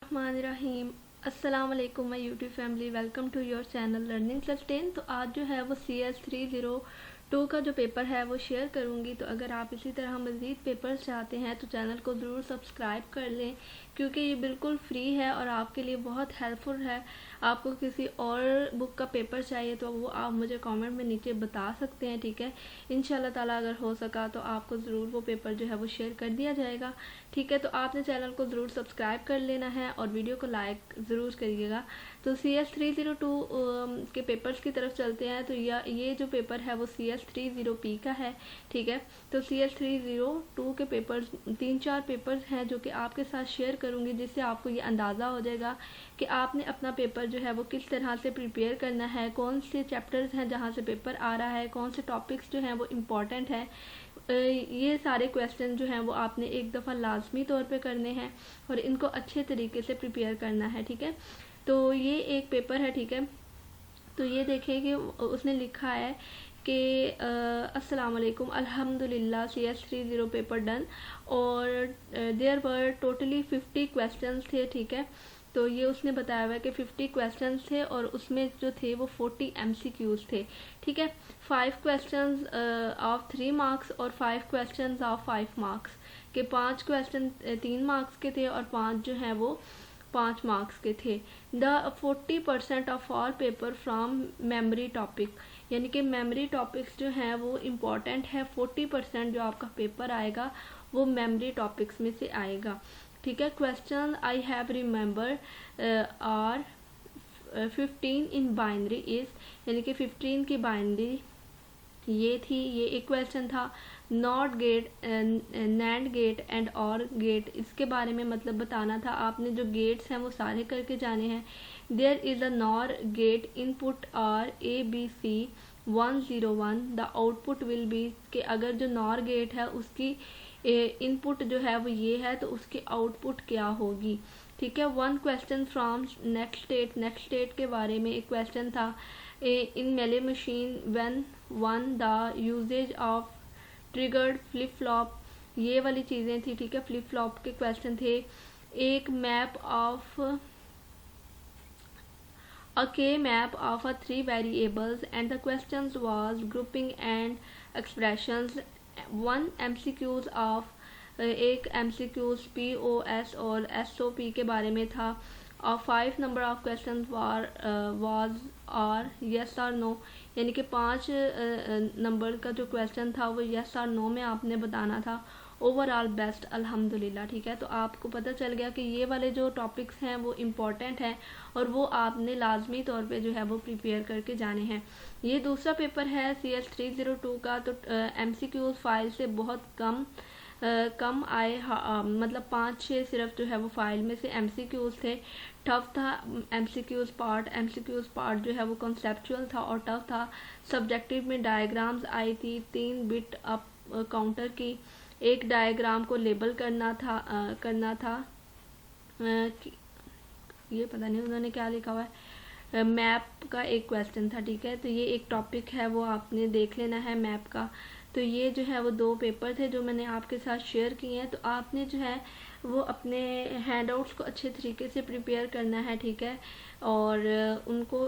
बिस्मिल्लाहिर्रहमानिर्रहीम। अस्सलाम वालेकुम my YouTube family, welcome to your channel learning plus 10। तो आज जो है वो CS 302 का जो पेपर है वो शेयर करूंगी। तो अगर आप इसी तरह मज़ीद पेपर्स चाहते हैं तो चैनल को ज़रूर सब्सक्राइब कर लें, क्योंकि ये बिल्कुल फ्री है और आपके लिए बहुत हेल्पफुल है। आपको किसी और बुक का पेपर चाहिए तो वो आप मुझे कमेंट में नीचे बता सकते हैं, ठीक है। इंशाल्लाह ताला अगर हो सका तो आपको ज़रूर वो पेपर जो है वो शेयर कर दिया जाएगा, ठीक है। तो आपने चैनल को ज़रूर सब्सक्राइब कर लेना है और वीडियो को लाइक ज़रूर करिएगा। तो CS 302 के पेपर्स की तरफ चलते हैं। तो ये जो पेपर है वो CS 30P का है, ठीक है। तो CS 302 के पेपर्स 3-4 पेपर्स हैं जो कि आपके साथ शेयर करूंगी, जिससे आपको ये अंदाज़ा हो जाएगा कि आपने अपना पेपर जो है वो किस तरह से प्रिपेयर करना है, कौन से चैप्टर्स हैं जहाँ से पेपर आ रहा है, कौन से टॉपिक्स जो हैं वो इम्पॉर्टेंट हैं। ये सारे क्वेश्चन जो हैं वो आपने एक दफ़ा लाजमी तौर पे करने हैं और इनको अच्छे तरीके से प्रिपेयर करना है, ठीक है। तो ये एक पेपर है, ठीक है। तो ये देखिए कि उसने लिखा है कि अस्सलाम वालेकुम, अल्हम्दुलिल्लाह CS 30 पेपर डन और देयर वर टोटली 50 क्वेश्चंस थे, ठीक है। तो ये उसने बताया हुआ है कि 50 क्वेश्चंस थे और उसमें जो थे वो 40 MCQs थे, ठीक है। 5 क्वेश्चंस ऑफ 3 मार्क्स और 5 क्वेश्चंस ऑफ 5 मार्क्स के 5 क्वेश्चन 3 मार्क्स के थे और 5 जो हैं वो 5 मार्क्स के थे। The 40% of all paper from memory topic, यानी कि मेमोरी टॉपिक्स जो हैं वो इम्पॉर्टेंट है। 40% जो आपका पेपर आएगा वो मेमोरी टॉपिक्स में से आएगा, ठीक है। Question I have remember are 15 in binary is, यानी कि 15 की बाइनरी ये थी। ये एक क्वेश्चन था। Not gate, NAND gate and OR gate, इसके बारे में मतलब बताना था। आपने जो गेट्स हैं वो सारे करके जाने हैं। There is a NOR gate input are ABC 101, the output will be, कि अगर जो नॉर गेट है उसकी इनपुट जो है वो ये है तो उसकी आउटपुट क्या होगी, ठीक है। 1 question from next state, next state के बारे में एक क्वेश्चन था। In Mealy machine when one the usages of triggered flip flop, ये वाली चीज़ें थी, ठीक है। फ्लिप फ्लॉप के क्वेश्चन थे। एक map of a K map of a 3 variables and the questions was grouping and expressions. 1 MCQs of एक MCQs POS और SOP के बारे में था और 5 नंबर ऑफ क्वेश्चन वाज और यस और नो, यानी कि 5 नंबर का जो क्वेश्चन था वो यस और नो में आपने बताना था। ओवरऑल बेस्ट अल्हम्दुलिल्लाह, ठीक है। तो आपको पता चल गया कि ये वाले जो टॉपिक्स हैं वो इम्पॉर्टेंट हैं और वो आपने लाजमी तौर पे जो है वो प्रिपेयर करके जाने हैं। ये दूसरा पेपर है CS 302 का। तो MCQs फाइल से बहुत कम आए, मतलब 5-6 सिर्फ जो है वो फाइल में से MCQs थे। टफ था MCQs पार्ट जो है वो कॉन्सेप्चुअल था और टफ था। सब्जेक्टिव में डायग्राम्स आई थी 3 बिट अप काउंटर की, एक डायग्राम को लेबल करना था। ये पता नहीं उन्होंने क्या लिखा हुआ है। मैप का एक क्वेश्चन था, ठीक है। तो ये एक टॉपिक है वो आपने देख लेना है मैप का। तो ये जो है वो 2 पेपर थे जो मैंने आपके साथ शेयर किए हैं। तो आपने जो है वो अपने हैंडआउट्स को अच्छे तरीके से प्रिपेयर करना है, ठीक है। और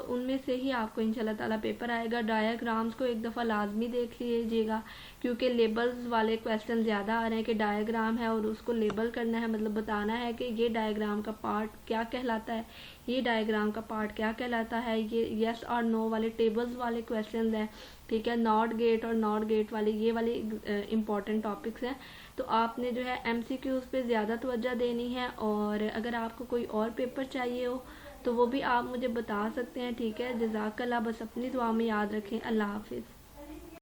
उनमें से ही आपको इंशाल्लाह ताला पेपर आएगा। डायग्राम्स को एक दफ़ा लाजमी देख लीजिएगा, क्योंकि लेबल्स वाले क्वेश्चन ज़्यादा आ रहे हैं कि डायग्राम है और उसको लेबल करना है, मतलब बताना है कि ये डायग्राम का पार्ट क्या कहलाता है, ये डायग्राम का पार्ट क्या कहलाता है। ये यस और नो वाले टेबल्स वाले क्वेश्चन हैं, ठीक है। नॉट गेट और नॉट गेट वाले ये वाले इम्पॉर्टेंट टॉपिक्स हैं। तो आपने जो है MCQs पे ज़्यादा तवज्जो देनी है और अगर आपको कोई और पेपर चाहिए हो तो वो भी आप मुझे बता सकते हैं, ठीक है। जज़ाकल्लाह, बस अपनी दुआ में याद रखें। अल्लाह हाफिज़।